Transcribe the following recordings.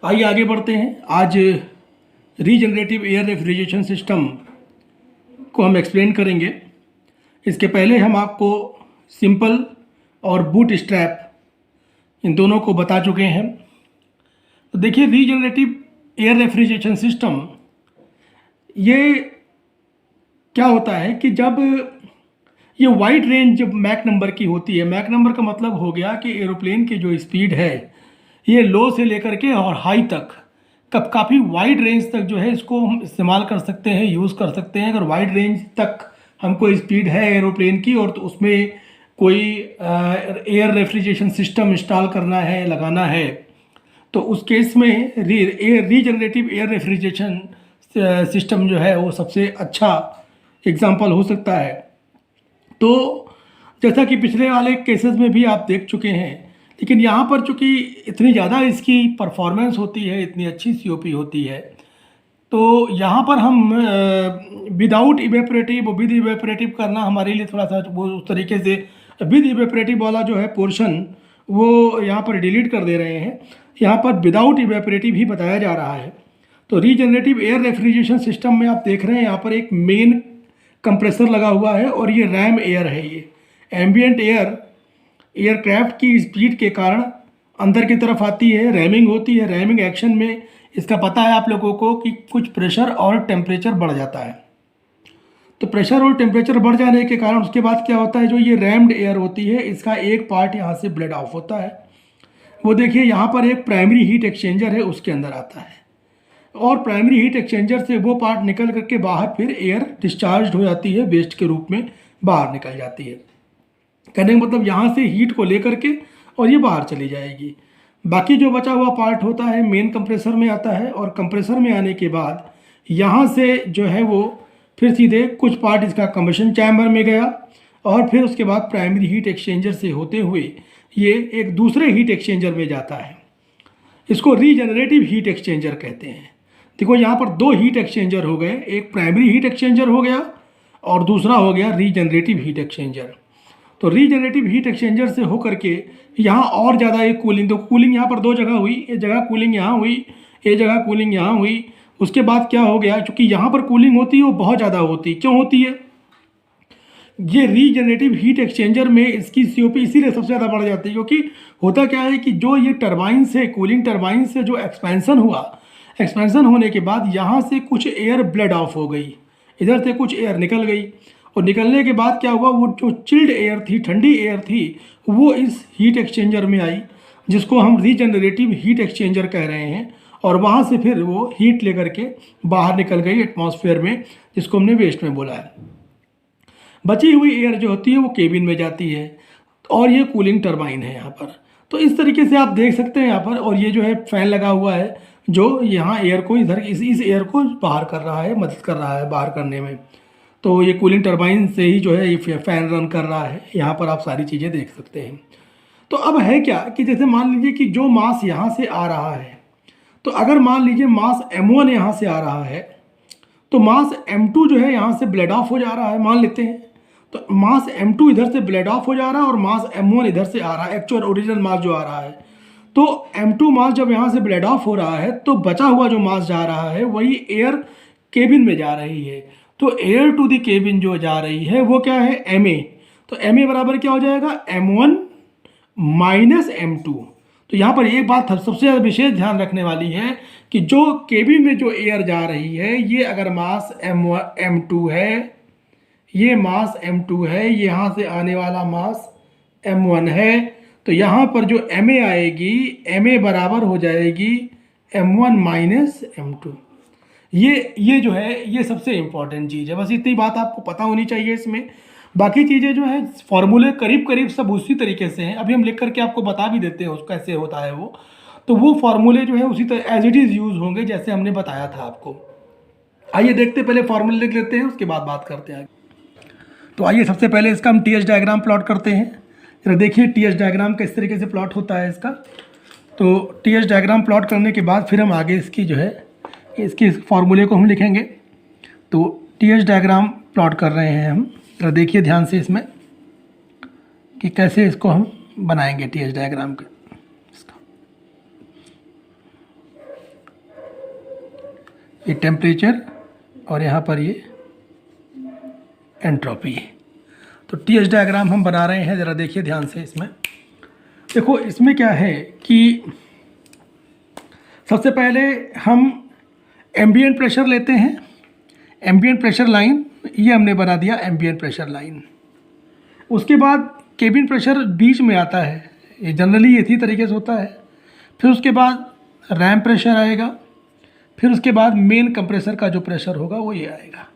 आइए आगे बढ़ते हैं। आज रीजनरेटिव एयर रेफ्रिजरेशन सिस्टम को हम एक्सप्लेन करेंगे। इसके पहले हम आपको सिंपल और बूट स्ट्रैप इन दोनों को बता चुके हैं। तो देखिए, रीजनरेटिव एयर रेफ्रिजरेशन सिस्टम ये क्या होता है कि जब ये वाइड रेंज जब मैक नंबर की होती है, मैक नंबर का मतलब हो गया कि एरोप्लेन की जो स्पीड है ये लो से लेकर के और हाई तक काफ़ी वाइड रेंज तक जो है इसको हम इस्तेमाल कर सकते हैं, यूज़ कर सकते हैं। अगर वाइड रेंज तक हमको स्पीड है एरोप्लेन की और तो उसमें कोई एयर रेफ्रिजरेशन सिस्टम इंस्टॉल करना है, लगाना है, तो उस केस में रीजनरेटिव एयर रेफ्रिजरेशन सिस्टम जो है वो सबसे अच्छा एग्जाम्पल हो सकता है। तो जैसा कि पिछले वाले केसेस में भी आप देख चुके हैं, लेकिन यहाँ पर चूँकि इतनी ज़्यादा इसकी परफॉर्मेंस होती है, इतनी अच्छी सीओपी होती है, तो यहाँ पर हम विदाउट इवेपोरेटिव विद इवेपोरेटिव करना हमारे लिए थोड़ा सा वो उस तरीके से विद इवेपोरेटिव वाला जो है पोर्शन वो यहाँ पर डिलीट कर दे रहे हैं। यहाँ पर विदाउट इवेपोरेटिव ही बताया जा रहा है। तो रीजनरेटिव एयर रेफ्रिजरेशन सिस्टम में आप देख रहे हैं यहाँ पर एक मेन कंप्रेसर लगा हुआ है और ये रैम एयर है। ये एम्बियंट एयरक्राफ्ट की स्पीड के कारण अंदर की तरफ आती है, रैमिंग होती है। रैमिंग एक्शन में इसका पता है आप लोगों को कि कुछ प्रेशर और टेम्परेचर बढ़ जाता है। तो प्रेशर और टेम्परेचर बढ़ जाने के कारण उसके बाद क्या होता है, जो ये रैम्ड एयर होती है इसका एक पार्ट यहाँ से ब्लेड ऑफ होता है। वो देखिए यहाँ पर एक प्राइमरी हीट एक्सचेंजर है, उसके अंदर आता है और प्राइमरी हीट एक्सचेंजर से वो पार्ट निकल करके बाहर फिर एयर डिस्चार्ज हो जाती है, वेस्ट के रूप में बाहर निकल जाती है। कहने का मतलब यहाँ से हीट को लेकर के और ये बाहर चली जाएगी। बाकी जो बचा हुआ पार्ट होता है मेन कंप्रेसर में आता है और कंप्रेसर में आने के बाद यहाँ से जो है वो फिर सीधे कुछ पार्ट इसका कंबशन चैम्बर में गया और फिर उसके बाद प्राइमरी हीट एक्सचेंजर से होते हुए ये एक दूसरे हीट एक्सचेंजर में जाता है। इसको रीजनरेटिव हीट एक्सचेंजर कहते हैं। देखो यहाँ पर दो हीट एक्सचेंजर हो गए, एक प्राइमरी हीट एक्सचेंजर हो गया और दूसरा हो गया रीजनरेटिव हीट एक्सचेंजर। तो रीजनरेटिव हीट एक्सचेंजर से होकर के यहाँ और ज़्यादा एक कूलिंग, तो कूलिंग यहाँ पर दो जगह हुई, एक जगह कूलिंग यहाँ हुई, एक जगह कूलिंग यहाँ हुई। उसके बाद क्या हो गया, क्योंकि यहाँ पर कूलिंग होती है वो बहुत ज़्यादा होती है। क्यों होती है? ये रीजनरेटिव हीट एक्सचेंजर में इसकी सीओपी इसीलिए सबसे ज़्यादा बढ़ जाती है, क्योंकि होता क्या है कि जो ये टरबाइन से, कूलिंग टरबाइन से जो एक्सपेंसन हुआ, एक्सपेंसन होने के बाद यहाँ से कुछ एयर ब्लेड ऑफ हो गई, इधर से कुछ एयर निकल गई और निकलने के बाद क्या हुआ, वो जो चिल्ड एयर थी, ठंडी एयर थी, वो इस हीट एक्सचेंजर में आई, जिसको हम रीजनरेटिव हीट एक्सचेंजर कह रहे हैं। और वहाँ से फिर वो हीट लेकर के बाहर निकल गई एटमॉस्फेयर में, जिसको हमने वेस्ट में बोला है। बची हुई एयर जो होती है वो केबिन में जाती है और ये कूलिंग टरबाइन है यहाँ पर। तो इस तरीके से आप देख सकते हैं यहाँ पर। और ये जो है फैन लगा हुआ है जो यहाँ एयर को इधर इस एयर को बाहर कर रहा है, मदद कर रहा है बाहर करने में। तो ये कूलिंग टरबाइन से ही जो है ये फैन रन कर रहा है। यहाँ पर आप सारी चीज़ें देख सकते हैं। तो अब है क्या कि जैसे मान लीजिए कि जो मास यहाँ से आ रहा है, तो अगर मान लीजिए मास m1 यहाँ से आ रहा है, तो मास m2 जो है यहाँ से ब्लेड ऑफ हो जा रहा है, मान लेते हैं। तो मास m2 इधर से ब्लेड ऑफ हो जा रहा है और मास m1 इधर से आ रहा है, एक्चुअल ओरिजिनल मास जो आ रहा है। तो m2 मास जब यहाँ से ब्लेड ऑफ हो रहा है तो बचा हुआ जो मास जा रहा है वही एयर केबिन में जा रही है। तो एयर टू द केबिन जो जा रही है वो क्या है, ma। तो ma बराबर क्या हो जाएगा, m1 माइनस m2। तो यहाँ पर एक बात सबसे ज़्यादा विशेष ध्यान रखने वाली है कि जो केबिन में जो एयर जा रही है, ये अगर मास m2 है, ये मास m2 है, यहाँ से आने वाला मास m1 है, तो यहाँ पर जो ma आएगी, ma बराबर हो जाएगी m1 माइनस m2। ये जो है ये सबसे इम्पॉर्टेंट चीज़ है। बस इतनी बात आपको पता होनी चाहिए इसमें। बाकी चीज़ें जो है फॉर्मूले करीब करीब सब उसी तरीके से हैं। अभी हम लिख करके आपको बता भी देते हैं उसको कैसे होता है वो। तो वो फार्मूले जो है उसी तरह एज इट इज़ यूज़ होंगे जैसे हमने बताया था आपको। आइए देखते, पहले फार्मूले लिख लेते हैं, उसके बाद बात करते हैं। तो आइए सबसे पहले इसका हम TH डायग्राम प्लॉट करते हैं। जरा देखिए TH डायग्राम किस तरीके से प्लॉट होता है इसका। तो TH डायग्राम प्लॉट करने के बाद फिर हम आगे इसकी जो है इसके फार्मूले को हम लिखेंगे। तो TH डायग्राम प्लॉट कर रहे हैं हम। तो देखिए ध्यान से इसमें कि कैसे इसको हम बनाएंगे TH डायग्राम का। ये टेम्परेचर और यहाँ पर ये एंट्रोपी। तो TH डायग्राम हम बना रहे हैं, ज़रा देखिए ध्यान से। इसमें देखो, इसमें क्या है कि सबसे पहले हम एम्बिएंट प्रेशर लेते हैं, एम्बिएंट प्रेशर लाइन ये हमने बना दिया, एम्बिएंट प्रेशर लाइन। उसके बाद केबिन प्रेशर बीच में आता है, ये जनरली इसी तरीके से होता है। फिर उसके बाद रैम प्रेशर आएगा, फिर उसके बाद मेन कंप्रेसर का जो प्रेशर होगा वो ये आएगा।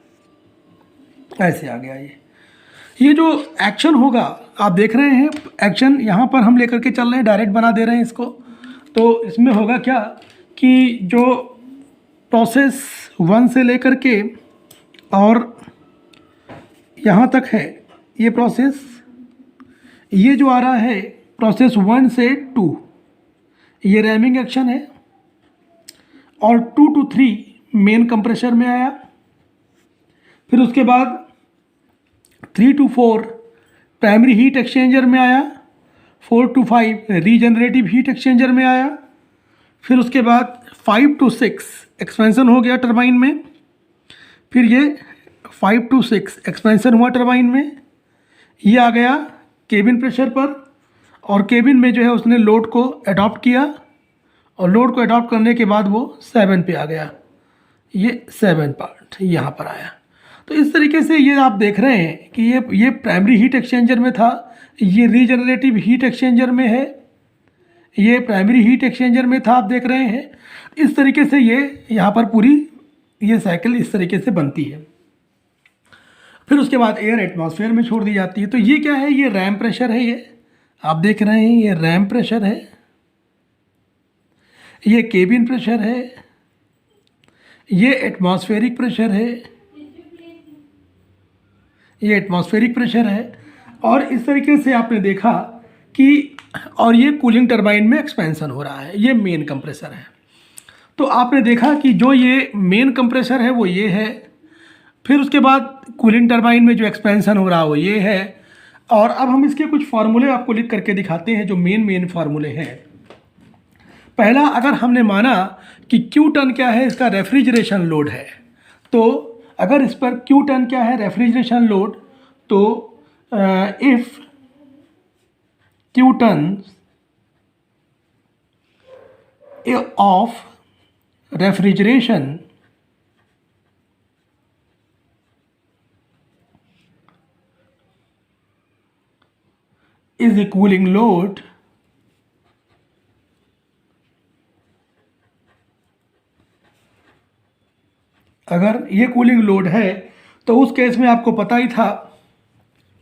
ऐसे आ गया ये जो एक्शन होगा आप देख रहे हैं, एक्शन यहाँ पर हम लेकर के चल रहे हैं, डायरेक्ट बना दे रहे हैं इसको। तो इसमें होगा क्या कि जो प्रोसेस 1 से लेकर के और यहाँ तक है ये प्रोसेस, ये जो आ रहा है प्रोसेस 1 से 2, ये रैमिंग एक्शन है। और 2 to 3 मेन कंप्रेसर में आया। फिर उसके बाद 3 to 4 प्राइमरी हीट एक्सचेंजर में आया। 4 to 5 रीजनरेटिव हीट एक्सचेंजर में आया। फिर उसके बाद 5 to 6 एक्सपेंशन हो गया टरबाइन में। फिर ये 5 to 6 एक्सपेंशन हुआ टरबाइन में, ये आ गया केबिन प्रेशर पर। और केबिन में जो है उसने लोड को अडॉप्ट किया, और लोड को अडॉप्ट करने के बाद वो 7 पे आ गया, ये 7 पार्ट यहाँ पर आया। तो इस तरीके से ये आप देख रहे हैं कि ये प्राइमरी हीट एक्सचेंजर में था, ये रीजनरेटिव हीट एक्सचेंजर में है, ये प्राइमरी हीट एक्सचेंजर में था, आप देख रहे हैं। इस तरीके से ये यहाँ पर पूरी ये साइकिल इस तरीके से बनती है। फिर उसके बाद एयर एटमॉस्फेयर में छोड़ दी जाती है। तो ये क्या है, ये रैम प्रेशर है, ये आप देख रहे हैं, ये रैम प्रेशर है, ये केबिन प्रेशर है, ये एटमॉस्फेरिक प्रेशर है, ये एटमॉस्फेरिक प्रेशर है। और इस तरीके से आपने देखा कि, और ये कूलिंग टरबाइन में एक्सपेंशन हो रहा है, ये मेन कंप्रेसर है। तो आपने देखा कि जो ये मेन कंप्रेसर है वो ये है। फिर उसके बाद कूलिंग टरबाइन में जो एक्सपेंशन हो रहा है वो ये है। और अब हम इसके कुछ फार्मूले आपको लिख करके दिखाते हैं, जो मेन फार्मूले हैं। पहला, अगर हमने माना कि क्यू टन क्या है, इसका रेफ्रिजरेशन लोड है, तो अगर इस पर क्यू टन क्या है, रेफ्रिजरेशन लोड, तो if Q ton of refrigeration is a cooling load, अगर ये कूलिंग लोड है तो उस केस में आपको पता ही था,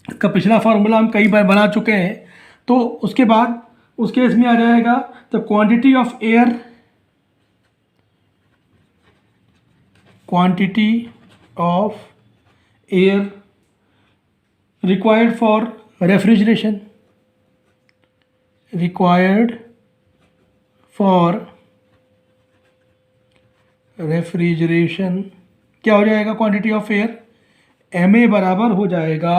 इसका पिछला फार्मूला हम कई बार बना चुके हैं। तो उसके बाद उस केस में आ जाएगा the quantity of air, quantity of air required for refrigeration, required for refrigeration, क्या हो जाएगा क्वांटिटी ऑफ एयर, MA बराबर हो जाएगा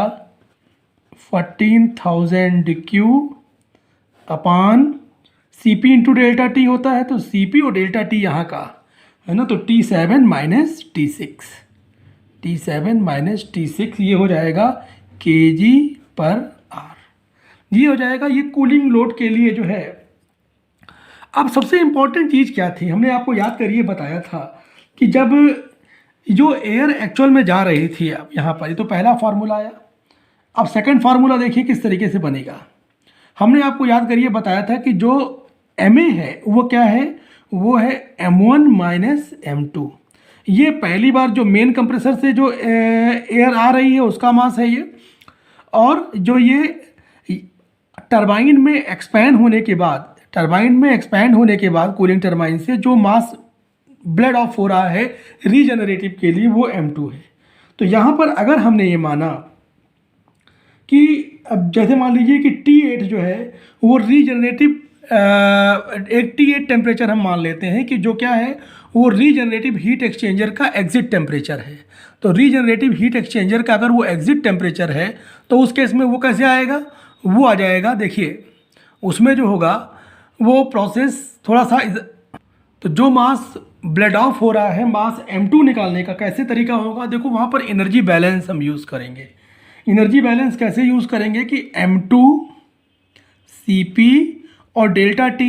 14,000 क्यू अपान CP इंटू डेल्टा टी होता है। तो CP और डेल्टा टी यहाँ का है ना, तो T7 minus T6, T7 minus T6 ये हो जाएगा kg पर आर, ये हो जाएगा ये कूलिंग लोड के लिए जो है। अब सबसे इम्पॉर्टेंट चीज़ क्या थी, हमने आपको याद करिए बताया था कि जब जो एयर एक्चुअल में जा रही थी, अब यहाँ पर तो पहला फार्मूला आया। अब सेकंड फार्मूला देखिए किस तरीके से बनेगा। हमने आपको याद करिए बताया था कि जो MA है वो क्या है, वो है M1 माइनस M2। ये पहली बार जो मेन कंप्रेसर से जो एयर आ रही है उसका मास है ये, और जो ये टरबाइन में एक्सपैंड होने के बाद, कूलिंग टरबाइन से जो मास ब्लेड ऑफ हो रहा है रीजनरेटिव के लिए वो M2 है। तो यहाँ पर अगर हमने ये माना कि अब जैसे मान लीजिए कि T8 जो है वो रीजनरेटिव, एक T8 टेम्परेचर हम मान लेते हैं कि जो क्या है वो रीजनरेटिव हीट एक्सचेंजर का एग्जिट टेम्परेचर है। तो रीजनरेटिव हीट एक्सचेंजर का अगर वो एग्जिट टेम्परेचर है तो उस केस में वो कैसे आएगा, वो आ जाएगा, देखिए उसमें जो होगा वो प्रोसेस थोड़ा सा, तो जो मास ब्लेड ऑफ हो रहा है मास m2 निकालने का, कैसे तरीका होगा देखो, वहाँ पर एनर्जी बैलेंस हम यूज़ करेंगे। एनर्जी बैलेंस कैसे यूज़ करेंगे कि m2 Cp और डेल्टा T,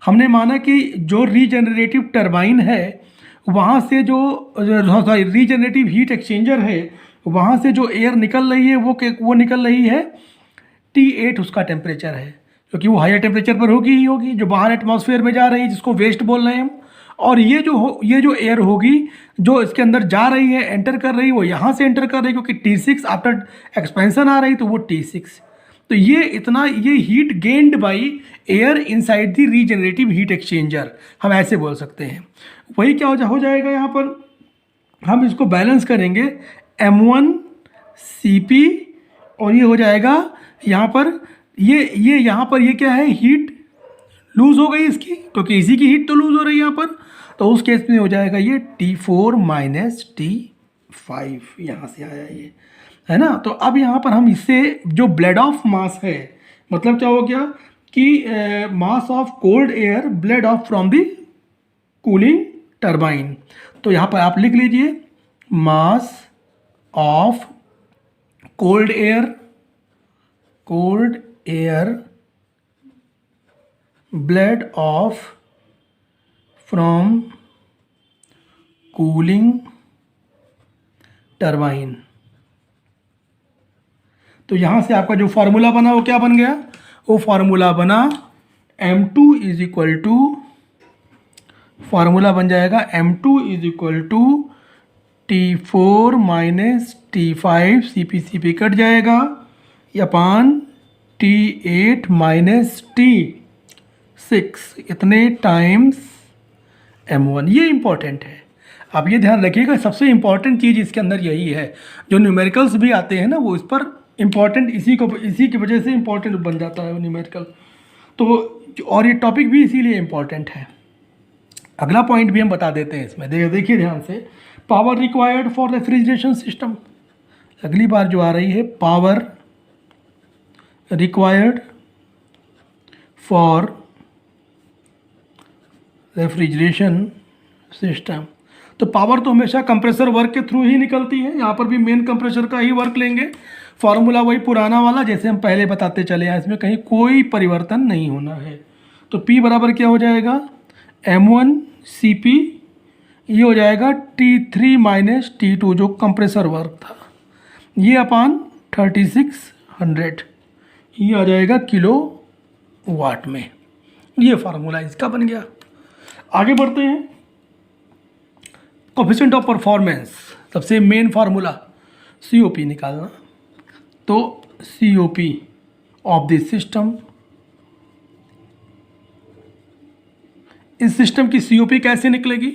हमने माना कि जो रीजनरेटिव टरबाइन है वहाँ से जो सॉरी रीजनरेटिव हीट एक्सचेंजर है वहाँ से जो एयर निकल रही है वो निकल रही है T8 उसका टेम्परेचर है, क्योंकि वो हायर टेम्परेचर पर होगी ही होगी, जो बाहर एटमॉस्फेयर में जा रही है जिसको वेस्ट बोल रहे हैं हम। और ये जो एयर होगी जो इसके अंदर जा रही है, एंटर कर रही है, वो यहाँ से एंटर कर रही है, क्योंकि T6 आफ्टर एक्सपेंशन आ रही तो वो T6। तो ये heat gained by air inside the regenerative heat exchanger, हम ऐसे बोल सकते हैं। वही क्या हो जाएगा यहाँ पर, हम इसको बैलेंस करेंगे M1 Cp, और ये हो जाएगा यहाँ पर ये यहाँ पर ये क्या है, हीट लूज़ हो गई इसकी, क्योंकि इसी की हीट तो लूज़ हो रही है यहाँ पर। तो उस केस में हो जाएगा ये T4 माइनस T5, यहाँ से आया ये, है ना। तो अब यहाँ पर हम इससे जो ब्लेड ऑफ मास है, मतलब क्या हो गया कि mass of cold air bled off from the cooling turbine. तो यहाँ पर आप लिख लीजिए mass of cold air bled off from cooling turbine. तो यहाँ से आपका जो फार्मूला बना वो क्या बन गया, वो फार्मूला बना M2 is equal to, formula बन जाएगा M2 is equal to T4 minus T5, CP cut जाएगा, अपान T8 माइनस T6 इतने टाइम्स M1। ये इम्पॉर्टेंट है, आप ये ध्यान रखिएगा। सबसे इम्पॉर्टेंट चीज़ इसके अंदर यही है, जो न्यूमेरिकल्स भी आते हैं ना वो इस पर इम्पॉर्टेंट, इसी की वजह से इम्पॉर्टेंट बन जाता है वो न्यूमेरिकल। तो और ये टॉपिक भी इसीलिए इम्पॉर्टेंट है। अगला पॉइंट भी हम बता देते हैं इसमें, देखिए ध्यान से, power required for refrigeration system. अगली बार जो आ रही है, power required for refrigeration system. तो पावर तो हमेशा कंप्रेसर वर्क के थ्रू ही निकलती है, यहाँ पर भी मेन कंप्रेसर का ही वर्क लेंगे। फार्मूला वही पुराना वाला जैसे हम पहले बताते चले हैं, इसमें कहीं कोई परिवर्तन नहीं होना है। तो P बराबर क्या हो जाएगा, M1 Cp, ये हो जाएगा T3 माइनस T2 जो कंप्रेसर वर्क था, ये अपान 3600, ये आ जाएगा किलो वाट में। ये फार्मूला इसका बन गया। आगे बढ़ते हैं, कोफिशिएंट ऑफ परफॉर्मेंस, सबसे मेन फार्मूला COP निकालना। तो COP ऑफ दिस सिस्टम, इस सिस्टम की COP कैसे निकलेगी,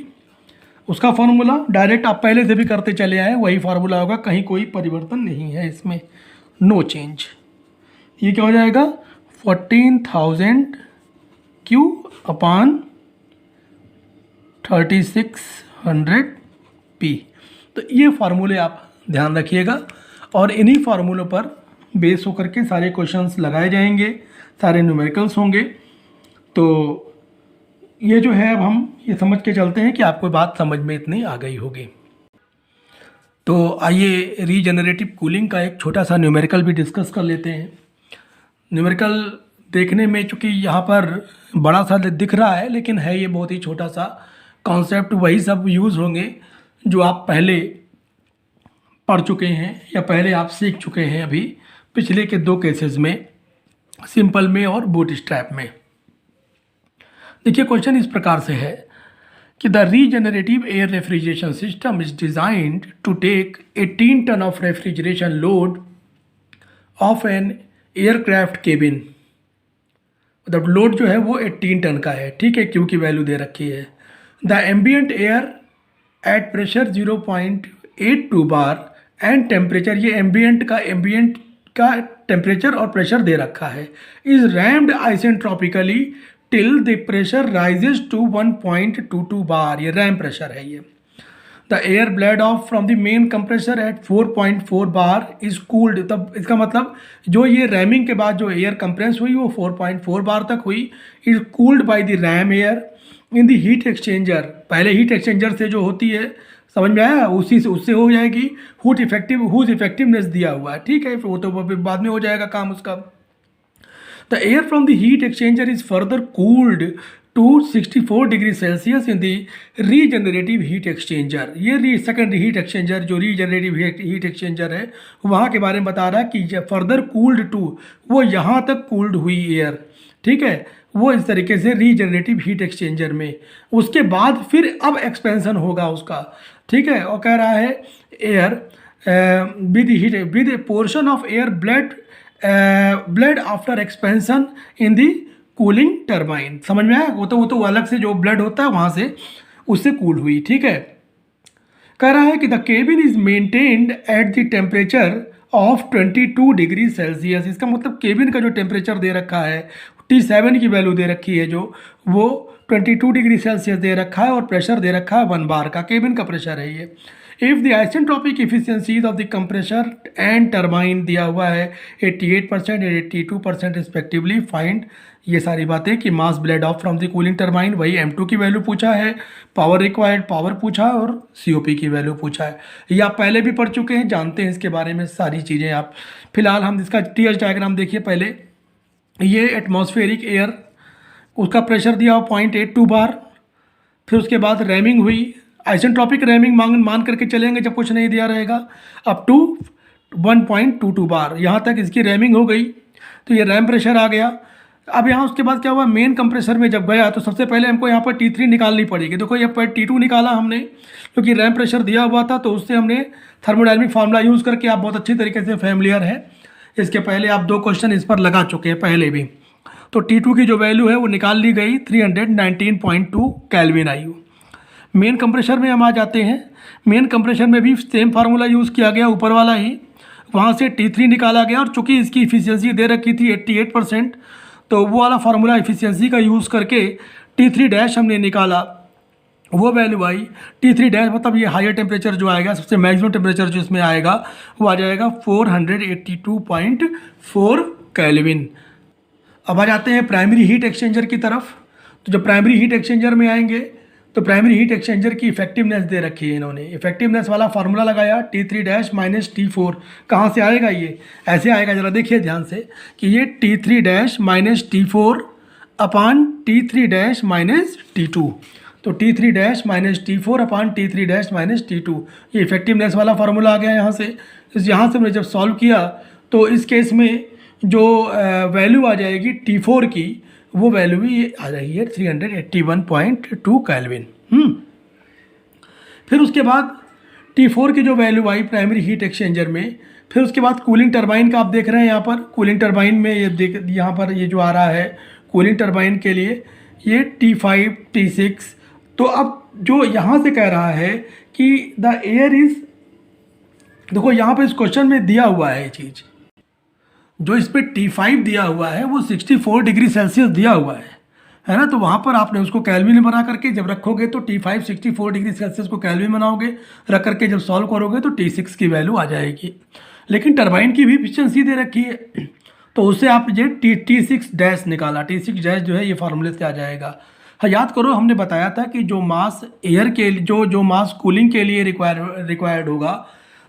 उसका फार्मूला डायरेक्ट आप पहले से भी करते चले आए, वही फार्मूला होगा, कहीं कोई परिवर्तन नहीं है इसमें, नो चेंज। ये क्या हो जाएगा 14,000 Q अपान 3600 P। तो ये फार्मूले आप ध्यान रखिएगा, और इन्हीं फार्मूलों पर बेस होकर के सारे क्वेश्चंस लगाए जाएंगे, सारे न्यूमेरिकल्स होंगे। तो ये जो है, अब हम ये समझ के चलते हैं कि आपको बात समझ में इतनी आ गई होगी। तो आइए रीजनरेटिव कूलिंग का एक छोटा सा न्यूमेरिकल भी डिस्कस कर लेते हैं। न्यूमेरिकल देखने में चूँकि यहाँ पर बड़ा सा दिख रहा है, लेकिन है ये बहुत ही छोटा सा कॉन्सेप्ट, वही सब यूज़ होंगे जो आप पहले पढ़ चुके हैं या पहले आप सीख चुके हैं अभी पिछले के 2 केसेस में, सिंपल में और बूट स्ट्रैप में। देखिए क्वेश्चन इस प्रकार से है कि the regenerative air refrigeration system is designed to take 18 ton of refrigeration load of an aircraft cabin. मतलब लोड जो है वो 18 टन का है, ठीक है, क्यू की वैल्यू दे रखी है। The ambient air at pressure 0.82 bar and temperature, ये एम्बियंट का टेम्परेचर और प्रेशर दे रखा है, is rammed isentropically till the pressure rises to 1.22 bar, ये रैम प्रेशर है ये। The air bled off from the main compressor at 4.4 bar is cooled. तब इसका मतलब जो ये रैमिंग के बाद जो एयर कंप्रेस हुई वो 4.4 बार तक हुई, is cooled by the RAM air in the heat exchanger, पहले हीट एक्सचेंजर से जो होती है, समझ में आया, उसी से उससे हो जाएगी हुज इफेक्टिवनेस दिया हुआ है, ठीक है, वो तो बाद में हो जाएगा काम उसका। The air from the heat exchanger is further cooled to 64 degree Celsius in the regenerative heat exchanger. ये सेकेंडरी हीट एक्सचेंजर जो रीजनरेटिव हीट एक्सचेंजर है वहाँ के बारे में बता रहा है कि फर्दर कूल्ड टू, वो यहाँ तक कूल्ड हुई एयर, ठीक है, वो इस तरीके से रीजनरेटिव हीट एक्सचेंजर में, उसके बाद फिर अब एक्सपेंशन होगा उसका, ठीक है। और कह रहा है air with a portion of air blood after expansion in the cooling turbine, समझ में आया, वो तो अलग से जो ब्लड होता है वहाँ से उससे कूल हुई, ठीक है। कह रहा है कि the cabin is maintained at the temperature of 22 degree Celsius. इसका मतलब केबिन का जो टेम्परेचर दे रखा है T7 की वैल्यू दे रखी है जो, वो 22 डिग्री सेल्सियस दे रखा है और प्रेशर दे रखा है 1 बार का, केबिन का प्रेशर है ये। If the isentropic efficiencies of the compressor and turbine दिया हुआ है 88% और 82% रिस्पेक्टिवली, फाइंड ये सारी बातें कि mass bled off from the cooling turbine, वही M2 की वैल्यू पूछा है, पावर रिक्वायर्ड पावर पूछा और COP की वैल्यू पूछा है। ये आप पहले भी पढ़ चुके हैं, जानते हैं इसके बारे में सारी चीज़ें आप। फिलहाल हम इसका TH डायग्राम देखिए पहले। ये एटमॉस्फेरिक एयर, उसका प्रेशर दिया हुआ 0.82 बार, फिर उसके बाद रैमिंग हुई, आइसेंट्रोपिक रैमिंग मान करके चलेंगे जब कुछ नहीं दिया रहेगा, अप टू 1.22 बार, यहाँ तक इसकी रैमिंग हो गई, तो ये रैम प्रेशर आ गया। अब यहाँ उसके बाद क्या हुआ, मेन कंप्रेसर में जब गया तो सबसे पहले हमको यहाँ पर T3 निकालनी पड़ेगी। देखो यहाँ पर T2 निकाला हमने क्योंकि रैम प्रेशर दिया हुआ था, तो उससे हमने थर्मोडायनामिक फार्मूला यूज़ करके, आप बहुत अच्छी तरीके से फैमिलियर है, इसके पहले आप 2 क्वेश्चन इस पर लगा चुके हैं पहले भी। तो T2 की जो वैल्यू है वो निकाल ली गई, 319.2 केल्विन आई। मेन कंप्रेसर में हम आ जाते हैं। मेन कंप्रेसर में भी सेम फार्मूला यूज़ किया गया, ऊपर वाला ही, वहाँ से T3 निकाला गया और चूँकि इसकी इफिशियंसी दे रखी थी 88%, तो वो वाला फार्मूला इफिशियंसी का यूज़ करके T3 डैश हमने निकाला, वो वैल्यू आई T3 डैश, मतलब ये हायर टेम्परेचर जो आएगा, सबसे मैक्सिमम टेम्परेचर जो इसमें आएगा वो आ जाएगा 482.4 केल्विन। अब आ जाते हैं प्राइमरी हीट एक्सचेंजर की तरफ। तो जब प्राइमरी हीट एक्सचेंजर में आएंगे तो प्राइमरी हीट एक्सचेंजर की इफेक्टिवनेस दे रखी है इन्होंने, इफेक्टिवनेस वाला फार्मूला लगाया T3 डैश माइनस T4। कहाँ से आएगा ये, ऐसे आएगा, ज़रा देखिए ध्यान से कि ये T3 डैश माइनस T4 अपान T3 डैश माइनस T2, तो T3 डैश माइनस T4 अपान T3 डैश माइनस T2, ये इफेक्टिवनेस वाला फार्मूला आ गया यहाँ से। यहाँ से हमने जब सॉल्व किया तो इस केस में जो वैल्यू आ जाएगी T4 की, वो वैल्यू भी आ रही है 381.2 केल्विन। फिर उसके बाद T4 की जो वैल्यू आई प्राइमरी हीट एक्सचेंजर में, फिर उसके बाद कूलिंग टरबाइन का आप देख रहे हैं यहाँ पर, कूलिंग टरबाइन में ये यहाँ पर ये जो आ रहा है कूलिंग टरबाइन के लिए ये T5 T6। तो अब जो यहाँ से कह रहा है कि द एयर इज, देखो यहाँ पर इस क्वेश्चन में दिया हुआ है ये चीज़, जो इस पर T5 दिया हुआ है वो 64 डिग्री सेल्सियस दिया हुआ है ना, तो वहाँ पर आपने उसको केल्विन में बना करके जब रखोगे तो T5 64 डिग्री सेल्सियस को केल्विन बनाओगे, रख करके जब सॉल्व करोगे तो T6 की वैल्यू आ जाएगी। लेकिन टरबाइन की भी इफिशियंसी दे रखी है, तो उससे आप ये T6 डैश निकाला, T6 डैश जो है ये फार्मूले से आ जाएगा। हाँ, याद करो हमने बताया था कि जो मास एयर के जो मास कूलिंग के लिए रिक्वायर्ड होगा,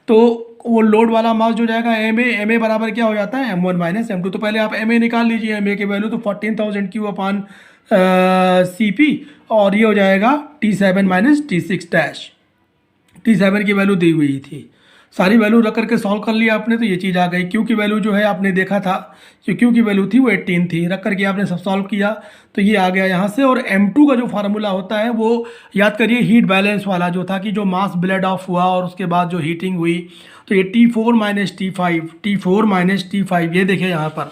तो वो लोड वाला मास जो जाएगा एम ए बराबर क्या हो जाता है M1 माइनस M2। तो पहले आप MA निकाल लीजिए, MA की वैल्यू तो 14,000 क्यू अपान CP, और ये हो जाएगा T7 minus T6 dash, T7 की वैल्यू दी हुई थी, सारी वैल्यू रख करके सॉल्व कर लिया आपने, तो ये चीज़ आ गई। क्यू की वैल्यू जो है आपने देखा था कि क्यू की वैल्यू थी वो 18 थी, रख करके आपने सब सॉल्व किया तो ये आ गया यहाँ से। और M2 का जो फार्मूला होता है वो याद करिए हीट बैलेंस वाला जो था, कि जो मास ब्लेड ऑफ हुआ और उसके बाद जो हीटिंग हुई, तो ये T4 माइनस T5, ये देखिए यहाँ पर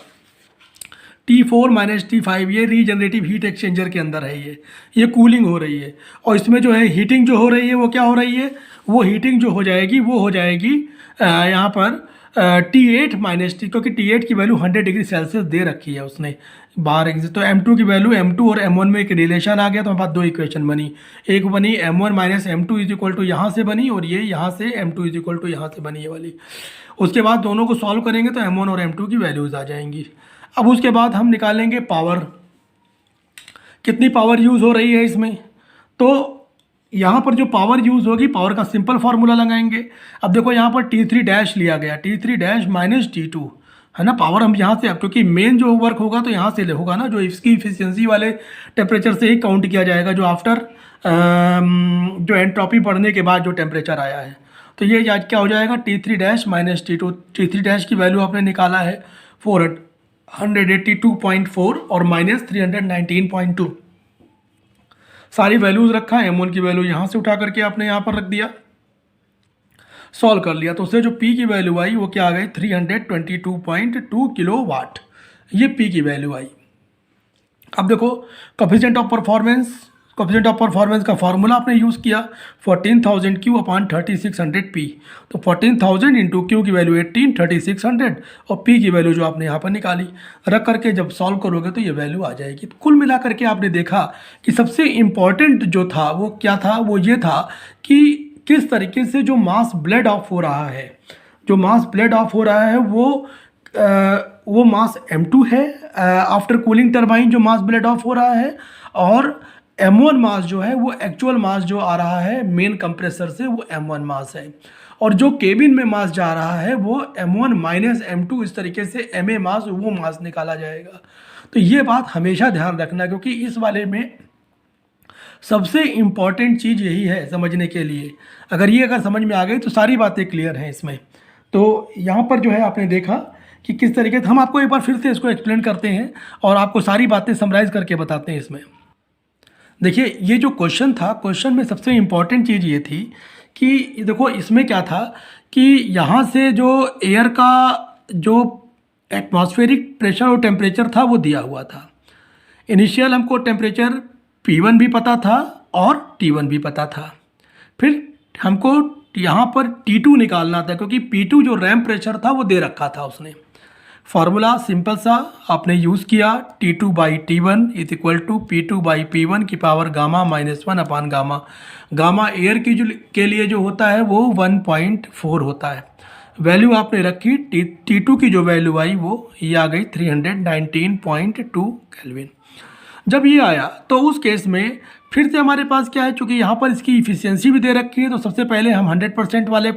T4 माइनस T5, ये रीजनरेटिव हीट एक्सचेंजर के अंदर है, ये कूलिंग हो रही है, और इसमें जो है हीटिंग जो हो रही है वो क्या हो रही है, वो हीटिंग जो हो जाएगी वो हो जाएगी यहाँ पर T8 माइनस T, क्योंकि T8 की वैल्यू 100 डिग्री सेल्सियस दे रखी है उसने बाहर। तो M2 की वैल्यू, M2 और M1 में एक रिलेशन आ गया, तो हमारे पास 2 इक्वेशन बनी, एक बनी M1 minus M2 is equal to यहाँ से बनी, और ये यहाँ से M2 इज इक्वल टू यहाँ से बनी ये वाली। उसके बाद दोनों को सॉल्व करेंगे तो M1 और M2 की वैल्यूज़ आ जाएंगी। अब उसके बाद हम निकालेंगे पावर, कितनी पावर यूज़ हो रही है इसमें। तो यहाँ पर जो पावर यूज़ होगी, पावर का सिंपल फार्मूला लगाएंगे। अब देखो यहाँ पर T3 डैश लिया गया, T3 डैश माइनस T2 है ना। पावर हम यहाँ से, अब क्योंकि मेन जो वर्क होगा तो यहाँ से होगा ना, जो इसकी इफिशियंसी वाले टेम्परेचर से ही काउंट किया जाएगा, जो आफ्टर जो एंट्रोपी बढ़ने के बाद जो टेम्परेचर आया है। तो ये आज क्या हो जाएगा, T3 dash minus T2। T3 dash की वैल्यू आपने निकाला है 482.4 और माइनस 319.2। सारी वैल्यूज़ रखा है। M1 की वैल्यू यहाँ से उठा करके आपने यहाँ पर रख दिया, सॉल्व कर लिया, तो उससे जो P की वैल्यू आई वो क्या आ गई, 322.2 किलोवाट। ये P की वैल्यू आई। अब देखो coefficient of performance, coefficient of performance का फार्मूला आपने यूज़ किया 14,000 Q अपॉन 3600 P। तो 14,000 इंटू Q की वैल्यू 18, 3600 और P की वैल्यू जो आपने यहाँ पर निकाली, रख करके जब सॉल्व करोगे तो ये वैल्यू आ जाएगी। तो कुल मिला करके आपने देखा कि सबसे इम्पॉर्टेंट जो था वो क्या था, वो ये था कि किस तरीके से जो मास ब्लेड ऑफ हो रहा है, जो मास ब्लेड ऑफ हो रहा है वो मास M2 है आफ्टर कूलिंग टरबाइन, जो मास ब्लेड ऑफ हो रहा है, और M1 मास जो है वो एक्चुअल मास जो आ रहा है मेन कंप्रेसर से वो M1 मास है, और जो केबिन में मास जा रहा है वो M1 माइनस M2, इस तरीके से MA मास वो मास निकाला जाएगा। तो ये बात हमेशा ध्यान रखना, क्योंकि इस वाले में सबसे इम्पॉर्टेंट चीज़ यही है समझने के लिए। अगर समझ में आ गई तो सारी बातें क्लियर हैं इसमें। तो यहाँ पर जो है आपने देखा कि किस तरीके से, हम आपको एक बार फिर से इसको एक्सप्लेन करते हैं और आपको सारी बातें समराइज़ करके बताते हैं इसमें। देखिए ये जो क्वेश्चन था, क्वेश्चन में सबसे इम्पॉर्टेंट चीज़ ये थी कि देखो इसमें क्या था कि यहाँ से जो एयर का जो एटमॉस्फेरिक प्रेशर और टेम्परेचर था वो दिया हुआ था। इनिशियल हमको टेम्परेचर P1 भी पता था और T1 भी पता था। फिर हमको यहाँ पर T2 निकालना था, क्योंकि P2 जो रैम प्रेशर था वो दे रखा था उसने। फार्मूला सिंपल सा आपने यूज़ किया, T2 by T1 is equal to P2 by P1 की power gamma minus 1 upon gamma. Gamma air की जो के लिए जो होता है वो 1.4 होता है। वैल्यू आपने रखी, T2 की जो वैल्यू आई वो ये आ गई 319.2 केल्विन। जब ये आया तो उस केस में फिर से हमारे पास क्या है, चूँकि यहाँ पर इसकी इफ़िशियंसी भी दे रखी है, तो सबसे पहले हम 100% वाले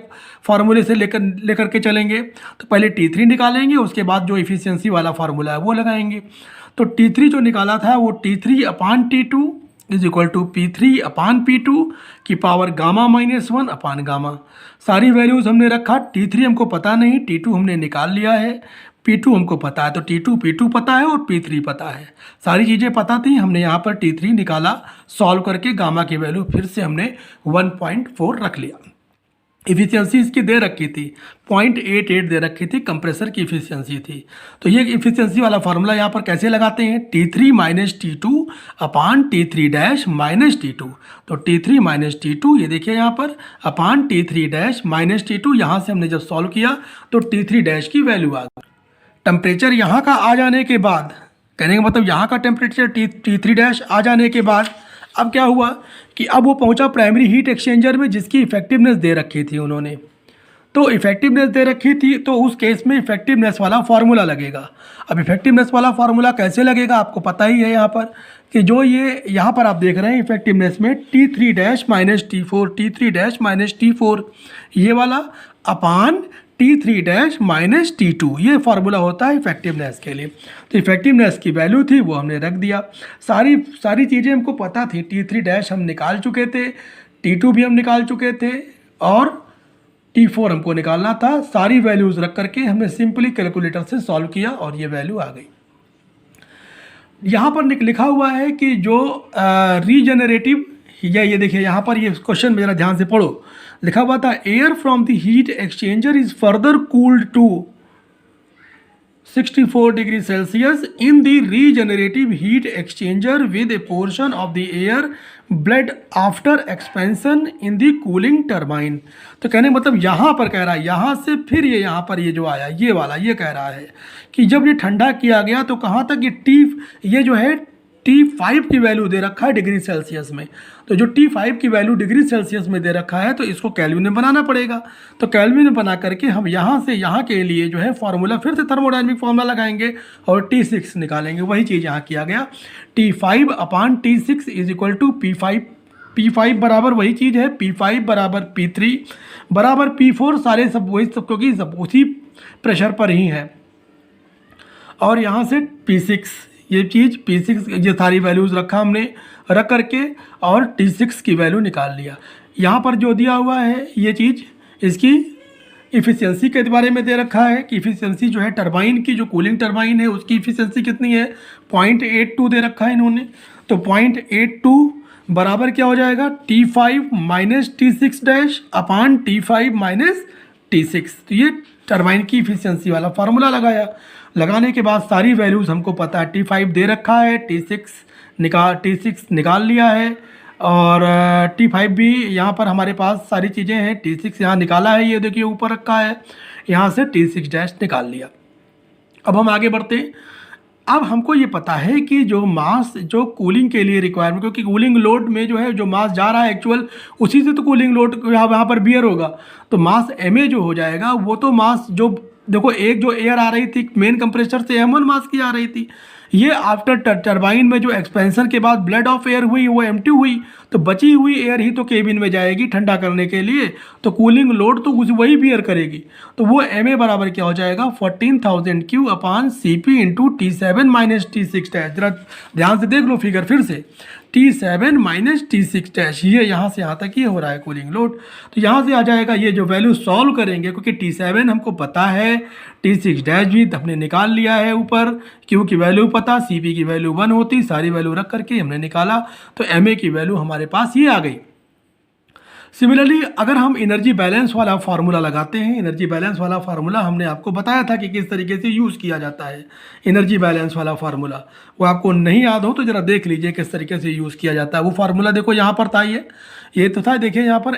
फार्मूले से लेकर के चलेंगे। तो पहले T3 निकालेंगे, उसके बाद जो इफ़िशियंसी वाला फार्मूला है वो लगाएंगे। तो T3 जो निकाला था वो T3 upon T2 is equal to P3 upon P2 की power gamma minus 1 upon gamma. सारी वैल्यूज़ हमने रखा। T3 हमको पता नहीं, T2 हमने निकाल लिया है, P2 हमको पता है, तो P2 पता है और P3 पता है। सारी चीज़ें पता थी, हमने यहाँ पर T3 निकाला, सॉल्व करके गामा की वैल्यू फिर से हमने 1.4 रख लिया। इफ़िशियंसी इसकी दे रखी थी 0.88 दे रखी थी, कंप्रेसर की इफ़िशियंसी थी। तो ये इफ़िशियंसी वाला फार्मूला यहाँ पर कैसे लगाते हैं, T3 माइनस T2 अपान T3 डैश माइनस T2। तो T3 माइनस T2 ये देखिए यहाँ पर अपान T3 डैश माइनस T2। यहाँ से हमने जब सॉल्व किया तो T3 डैश की वैल्यू आ गई। टेम्परेचर यहाँ का आ जाने के बाद, कहने का मतलब यहाँ का टेम्परेचर T3 डैश आ जाने के बाद अब क्या हुआ कि अब वो पहुँचा प्राइमरी हीट एक्सचेंजर में, जिसकी इफेक्टिवनेस दे रखी थी उन्होंने। तो इफेक्टिवनेस दे रखी थी, तो उस केस में इफेक्टिवनेस वाला फार्मूला लगेगा। अब इफेक्टिवनेस वाला फार्मूला कैसे लगेगा आपको पता ही है यहाँ पर कि जो ये यहाँ पर आप देख रहे हैं इफेक्टिवनेस में T3 dash minus T4, T3 dash minus T4 ये वाला अपान T3 डैश माइनस T2, ये फार्मूला होता है इफेक्टिवनेस के लिए। तो इफेक्टिवनेस की वैल्यू थी वो हमने रख दिया। सारी चीज़ें हमको पता थी। T3 डैश हम निकाल चुके थे, T2 भी हम निकाल चुके थे और T4 हमको निकालना था। सारी वैल्यूज़ रख करके हमने सिंपली कैलकुलेटर से सॉल्व किया और ये वैल्यू आ गई। यहाँ पर लिखा हुआ है कि जो रीजनरेटिव, ये देखिए यहाँ पर ये क्वेश्चन मेरा ध्यान से पढ़ो, लिखा हुआ था air from the heat exchanger is further cooled to 64 degree Celsius in the regenerative heat exchanger with a portion of the air bled after expansion in the cooling turbine. तो कहने मतलब यहाँ पर कह रहा है, यहाँ से फिर ये यहाँ पर ये जो आया ये कह रहा है कि जब ये ठंडा किया गया तो कहाँ तक ये जो है T5 की वैल्यू दे रखा है डिग्री सेल्सियस में, तो जो T5 की वैल्यू डिग्री सेल्सियस में दे रखा है तो इसको केल्विन में बनाना पड़ेगा। तो केल्विन में बना करके हम यहाँ से यहाँ के लिए जो है फार्मूला फिर से थर्मोडायनेमिक फार्मूला लगाएंगे और T6 निकालेंगे। वही चीज़ यहाँ किया गया, T5 upon T6 is equal to P5। P5 बराबर वही चीज़ है, P5 बराबर P3 बराबर P4, सारे सब वही सब, क्योंकि सब उसी प्रेशर पर ही है। और यहाँ से P6, ये चीज़ P6, ये सारी वैल्यूज़ रखा हमने, रख करके और T6 की वैल्यू निकाल लिया। यहाँ पर जो दिया हुआ है ये चीज़, इसकी इफ़िशियंसी के बारे में दे रखा है कि इफ़िशियंसी जो है टरबाइन की, जो कूलिंग टरबाइन है उसकी इफ़िशियंसी कितनी है, 0.82 दे रखा है इन्होंने। तो 0.82 बराबर क्या हो जाएगा, T5 माइनस T6 डैश अपान T5 माइनस T6। तो ये टरबाइन की इफ़िशियंसी वाला फार्मूला लगाया। लगाने के बाद सारी वैल्यूज़ हमको पता है, T5 दे रखा है, T6 निकाल लिया है, और T5 भी यहाँ पर हमारे पास सारी चीज़ें हैं। T6 यहाँ निकाला है, ये देखिए ऊपर रखा है, यहाँ से T6 डैश निकाल लिया। अब हम आगे बढ़ते हैं। अब हमको ये पता है कि जो मास, जो कूलिंग के लिए रिक्वायरमेंट, क्योंकि कूलिंग लोड में जो है जो मास जा रहा है एक्चुअल, उसी से तो कूलिंग लोड यहाँ पर बियर होगा। तो मास ma जो हो जाएगा वो तो मास जो देखो, एक जो एयर आ रही थी मेन कंप्रेसर से m1 मास की आ रही थी, ये आफ्टर टरबाइन में जो एक्सपेंशन के बाद ब्लेड ऑफ एयर हुई वो एम्प्टी हुई, तो बची हुई एयर ही तो केबिन में जाएगी ठंडा करने के लिए, तो कूलिंग लोड तो कुछ वही बियर करेगी। तो वो ma बराबर क्या हो जाएगा, 14,000 क्यू अपान Cp into T7 minus T6 dash. जरा ध्यान से देख लो फिगर फिर से, T7 माइनस T6 डैश, ये यहाँ से यहाँ तक ये हो रहा है कूलिंग लोड। तो यहाँ से आ जाएगा, ये जो वैल्यू सॉल्व करेंगे, क्योंकि T7 हमको पता है, T6 डैश भी हमने निकाल लिया है ऊपर, Q की वैल्यू पता, Cp की वैल्यू 1 होती, सारी वैल्यू रख करके हमने निकाला, तो Ma की वैल्यू हमारे पास ये आ गई। सिमिलरली अगर हम एनर्जी बैलेंस वाला फार्मूला लगाते हैं, एनर्जी बैलेंस वाला फार्मूला हमने आपको बताया था कि किस तरीके से यूज़ किया जाता है। एनर्जी बैलेंस वाला फार्मूला वो आपको नहीं याद हो तो ज़रा देख लीजिए किस तरीके से यूज़ किया जाता है। वो फार्मूला देखो यहाँ पर था, ये तो था, देखिए यहाँ पर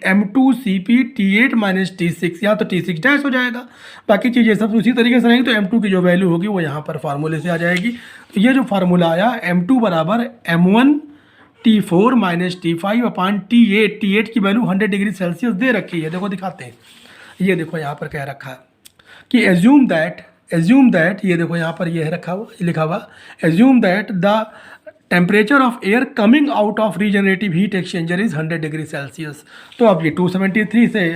M2Cp T8 माइनस T6, यहाँ तो T6 डैश हो जाएगा, बाकी चीज़ें सब उसी तरीके से रहेंगी। तो M2 की जो वैल्यू होगी वो यहाँ पर फार्मूले से आ जाएगी। तो ये जो फार्मूला आया, M2 बराबर M1 T4 माइनस T5 अपान T8 की वैल्यू 100 डिग्री सेल्सियस दे रखी है। देखो दिखाते हैं, ये देखो यहाँ पर क्या रखा है कि एज्यूम दैट, ये देखो यहाँ पर ये रखा हुआ, लिखा हुआ, assume that the temperature of air coming out of regenerative heat exchanger is 100 degree Celsius. तो अब ये 273 से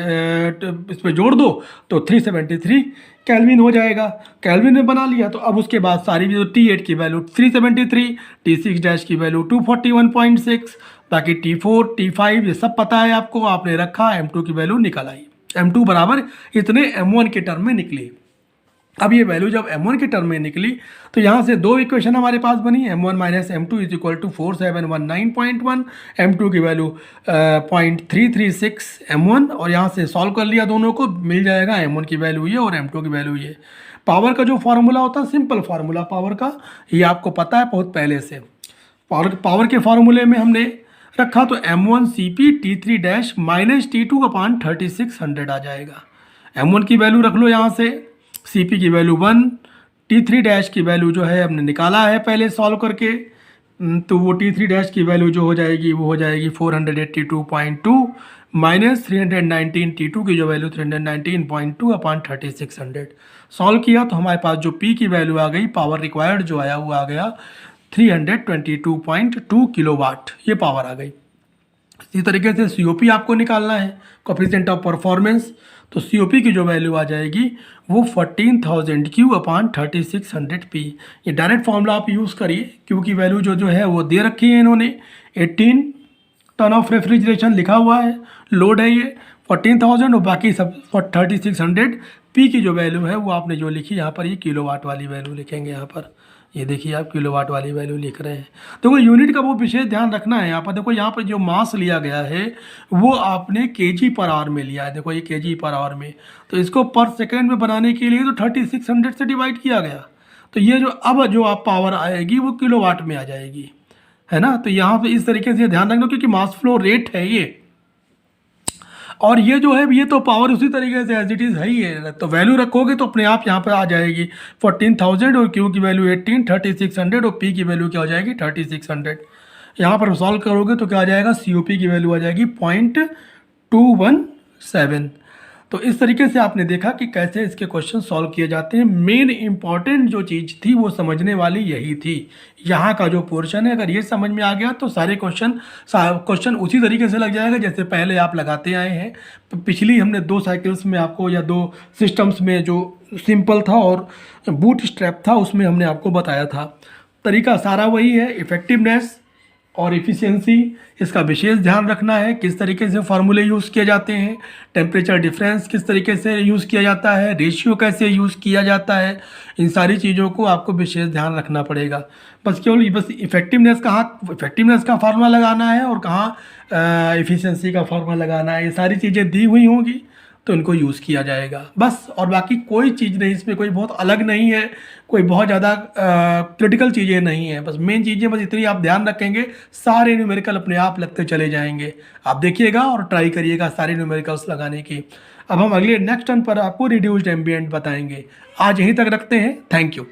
इस पर जोड़ दो तो 373 केल्विन हो जाएगा। केल्विन में बना लिया, तो अब उसके बाद सारी जो T8 की वैल्यू 373, T6 डैश की वैल्यू 241.6, बाकी T4 T5 ये सब पता है आपको, आपने रखा, M2 की वैल्यू निकल आई। M2 बराबर इतने M1 के टर्म में निकली। अब ये वैल्यू जब M1 के टर्म में निकली तो यहाँ से दो इक्वेशन हमारे पास बनी, M1 minus M2 is equal to 4719.1, M2 की वैल्यू 0.336 M1, और यहाँ से सॉल्व कर लिया दोनों को, मिल जाएगा M1 की वैल्यू ये और M2 की वैल्यू ये। पावर का जो फार्मूला होता है, सिंपल फार्मूला पावर का, ये आपको पता है बहुत पहले से। पावर के फार्मूले में हमने रखा तो M1 Cp T3 dash minus T2 अपान 3600 आ जाएगा। M1 की वैल्यू रख लो यहाँ से, Cp की वैल्यू 1, T3 डैश की वैल्यू जो है हमने निकाला है पहले सॉल्व करके, तो वो T3 डैश की वैल्यू जो हो जाएगी वो हो जाएगी 482.2 माइनस 319, T2 की जो वैल्यू 319.2 अपान 3600। सॉल्व किया तो हमारे पास जो P की वैल्यू आ गई, पावर रिक्वायर्ड जो आया वो आ गया 322.2 किलोवाट, ये पावर आ गई। इसी तरीके से COP आपको निकालना है, कोएफिशिएंट ऑफ परफॉर्मेंस, तो COP की जो वैल्यू आ जाएगी वो 14,000 Q अपान 3600 P। ये डायरेक्ट फॉर्मूला आप यूज़ करिए, Q की वैल्यू जो है वो दे रखी है इन्होंने, 18 टन ऑफ रेफ्रिजरेशन लिखा हुआ है, लोड है ये 14,000 और बाकी सब 3600। P की जो वैल्यू है वो आपने जो लिखी यहाँ पर, ये किलोवाट वाली वैल्यू लिखेंगे यहाँ पर, ये देखिए आप किलोवाट वाली वैल्यू लिख रहे हैं। देखो यूनिट का वो विशेष ध्यान रखना है यहाँ पर। देखो यहाँ पर जो मास लिया गया है वो आपने kg पर आवर में लिया है, देखो ये kg पर आवर में, तो इसको पर सेकेंड में बनाने के लिए तो 3600 से डिवाइड किया गया, तो ये जो अब जो आप पावर आएगी वो किलोवाट में आ जाएगी, है ना। तो यहाँ पर इस तरीके से ध्यान रखना, क्योंकि मास फ्लो रेट है ये। और ये जो है ये तो पावर उसी तरीके से एज इट इज़ है ही है, तो वैल्यू रखोगे तो अपने आप यहाँ पर आ जाएगी 14,000 और क्यू की वैल्यू 18, 3600 और पी की वैल्यू क्या हो जाएगी 3600। यहाँ पर सॉल्व करोगे तो क्या आ जाएगा, COP की वैल्यू आ जाएगी 0.217। तो इस तरीके से आपने देखा कि कैसे इसके क्वेश्चन सॉल्व किए जाते हैं। मेन इंपॉर्टेंट जो चीज़ थी वो समझने वाली यही थी। यहाँ का जो पोर्शन है अगर ये समझ में आ गया तो सारे क्वेश्चन उसी तरीके से लग जाएगा जैसे पहले आप लगाते आए हैं। पिछली हमने 2 साइकिल्स में आपको या 2 सिस्टम्स में जो सिंपल था और बूट स्ट्रैप था उसमें हमने आपको बताया था। तरीका सारा वही है, इफ़ेक्टिवनेस और इफ़िशियंसी इसका विशेष ध्यान रखना है, किस तरीके से फार्मूले यूज़ किए जाते हैं, टेम्परेचर डिफरेंस किस तरीके से यूज़ किया जाता है, रेशियो कैसे यूज़ किया जाता है, इन सारी चीज़ों को आपको विशेष ध्यान रखना पड़ेगा। बस इफ़ेक्टिवनेस का फार्मूला लगाना है और कहाँ एफिशिएंसी का फार्मूला लगाना है, ये सारी चीज़ें दी हुई होंगी तो इनको यूज़ किया जाएगा बस। और बाकी कोई चीज़ नहीं, इसमें कोई बहुत अलग नहीं है, कोई बहुत ज़्यादा क्रिटिकल चीज़ें नहीं हैं। बस मेन चीज़ें बस इतनी आप ध्यान रखेंगे, सारे न्यूमेरिकल अपने आप लगते चले जाएंगे। आप देखिएगा और ट्राई करिएगा सारे न्यूमेरिकल्स लगाने की। अब हम अगले नेक्स्ट टर्न पर आपको रिड्यूस्ड एम्बिएंट बताएंगे। आज यहीं तक रखते हैं। Thank you.